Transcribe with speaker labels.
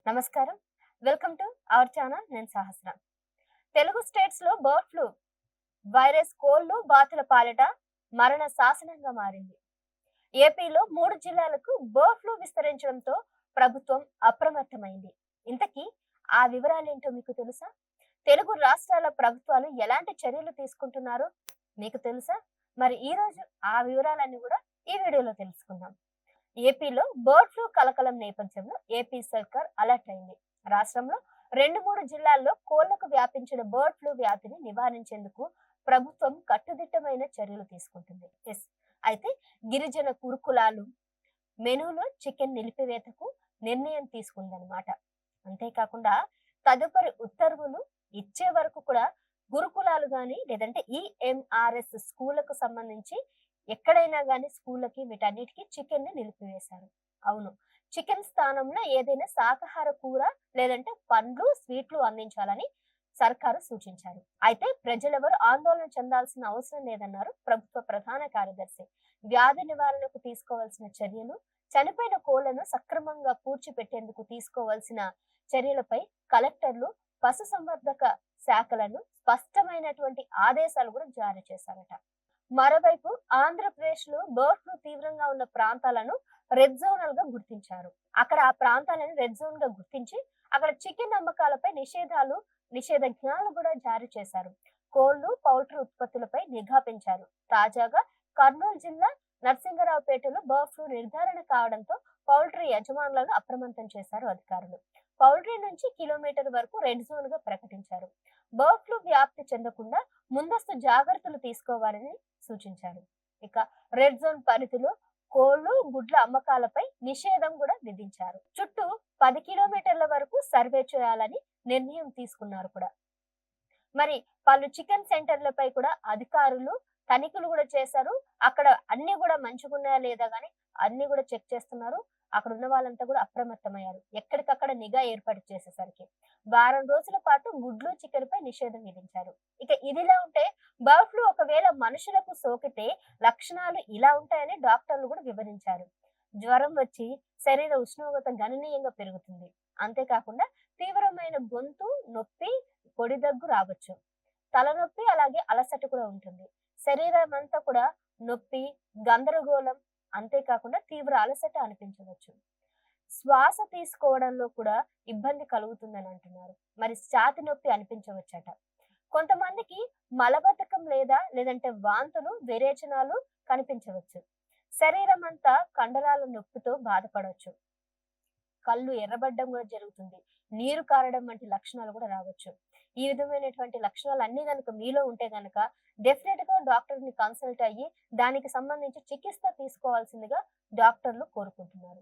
Speaker 1: నమస్కారం. Welcome to our channel. నేను సహస్ర. Telugu states లో బర్డ్ ఫ్లూ వైరస్ కోళ్లు బాతుల పాలిట మరణ శాసనంగా మారింది. ఏపీలో 3 జిల్లాలకు బర్డ్ ఫ్లూ విస్తరించడంతో ప్రభుత్వం అప్రమత్తమైంది. ఇంతకీ ఆ వివరాలేంటో మీకు తెలుసా? తెలుగు రాష్ట్రాల ప్రభుత్వాలు ఎలాంటి చర్యలు తీసుకుంటున్నారో మీకు తెలుసా? మరి ఈ రోజు ఆ వివరాలన్నీ కూడా ఈ వీడియోలో తెలుసుకుందాం. ఏపీలో బర్డ్ ఫ్లూ కలకలం నేపథ్యంలో ఏపీ సర్కార్ అలర్ట్ అయింది. రాష్ట్రంలో 2-3 జిల్లాల్లో కోళ్లకు వ్యాపించిన బర్డ్ ఫ్లూ వ్యాధిని నివారించేందుకు ప్రభుత్వం కట్టుదిట్టమైన చర్యలు తీసుకుంటుంది. అయితే గిరిజన గురుకులాలు మెనూలో చికెన్ నిలిపివేతకు నిర్ణయం తీసుకుందన్నమాట. అంతేకాకుండా తదుపరి ఉత్తర్వులు ఇచ్చే వరకు కూడా గురుకులాలు గాని లేదంటే ఈఎంఆర్ఎస్ స్కూళ్లకు సంబంధించి ఎక్కడైనా గానీ స్కూళ్ళకి వీటన్నిటికీ చికెన్ ని నిలిపివేశారు. అవును, చికెన్ స్థానంలో ఏదైనా శాకాహార కూర లేదంటే పండ్లు, స్వీట్లు అందించాలని సర్కారు సూచించారు. అయితే ప్రజలెవరు ఆందోళన చెందాల్సిన అవసరం లేదన్నారు ప్రభుత్వ ప్రధాన కార్యదర్శి. వ్యాధి నివారణకు తీసుకోవాల్సిన చర్యలు, చనిపోయిన కోళ్లను సక్రమంగా పూడ్చిపెట్టేందుకు తీసుకోవాల్సిన చర్యలపై కలెక్టర్లు, పశుసంవర్ధక శాఖలను స్పష్టమైనటువంటి ఆదేశాలు కూడా జారీ చేశారట. మరోవైపు ఆంధ్రప్రదేశ్ లో బర్డ్ ఫ్లూ తీవ్రంగా ఉన్న ప్రాంతాలను రెడ్ జోనల్ గా గుర్తించారు. అక్కడ ఆ ప్రాంతాలను రెడ్ జోన్ గా గుర్తించి అక్కడ చికెన్ అమ్మకాలపై నిషేధాజ్ఞలు కూడా జారీ చేశారు. కోళ్లు, పౌల్ట్రీ ఉత్పత్తులపై నిఘా పెంచారు. తాజాగా కర్నూలు జిల్లా నరసింగరావుపేటలో బర్డ్ ఫ్లూ నిర్ధారణ కావడంతో పౌల్ట్రీ యజమానులను అప్రమత్తం చేశారు అధికారులు. పౌల్ట్రీ నుంచి కిలోమీటర్ వరకు రెడ్ జోన్ గా ప్రకటించారు. బర్డ్ ఫ్లూ వ్యాప్తి చెందకుండా ముందస్తు జాగ్రత్తలు తీసుకోవాలని సూచించారు. ఇక రెడ్ జోన్ పరిధిలో కోళ్లు, గుడ్ల అమ్మకాలపై నిషేధం కూడా విధించారు. చుట్టూ 10 కిలోమీటర్ల వరకు సర్వే చేయాలని నిర్ణయం తీసుకున్నారు కూడా. మరి పలు చికెన్ సెంటర్లపై కూడా అధికారులు తనిఖీలు కూడా చేశారు. అక్కడ అన్ని కూడా మంచిగున్నాయా లేదా గానీ అన్ని కూడా చెక్ చేస్తున్నారు. అక్కడ ఉన్న వాళ్ళంతా కూడా అప్రమత్తమయ్యారు. ఎక్కడికక్కడ నిఘా ఏర్పాటు చేసేసరికి వారం రోజుల పాటు గుడ్లు, చికెన్ పై నిషేధం విధించారు. ఇక ఇదిలా ఉంటే బర్డ్ ఫ్లూ ఒకవేళ మనుషులకు సోకితే లక్షణాలు ఇలా ఉంటాయని డాక్టర్లు కూడా వివరించారు. జ్వరం వచ్చి శరీర ఉష్ణోగ్రత గణనీయంగా పెరుగుతుంది. అంతేకాకుండా తీవ్రమైన గొంతు నొప్పి, పొడి దగ్గు రావచ్చు. తలనొప్పి అలాగే అలసట కూడా ఉంటుంది. శరీరం అంతా కూడా నొప్పి, గందరగోళం, అంతేకాకుండా తీవ్ర అలసట అనిపించవచ్చు. శ్వాస తీసుకోవడంలో కూడా ఇబ్బంది కలుగుతుందని అంటున్నారు. మరి ఛాతి నొప్పి అనిపించవచ్చట. కొంతమందికి మలబద్ధకం లేదంటే వాంతులు, విరేచనాలు కనిపించవచ్చు. శరీరం అంతా కండరాల నొప్పితో బాధపడవచ్చు. కళ్ళు ఎర్రబడ్డం కూడా జరుగుతుంది. నీరు కారడం వంటి లక్షణాలు కూడా రావచ్చు. ఈ విధమైనటువంటి లక్షణాలు అన్ని గనుక మీలో ఉంటే గనక డెఫినెట్ గా డాక్టర్ ని కన్సల్ట్ అయ్యి దానికి సంబంధించి చికిత్స తీసుకోవాల్సిందిగా డాక్టర్లు కోరుకుంటున్నారు.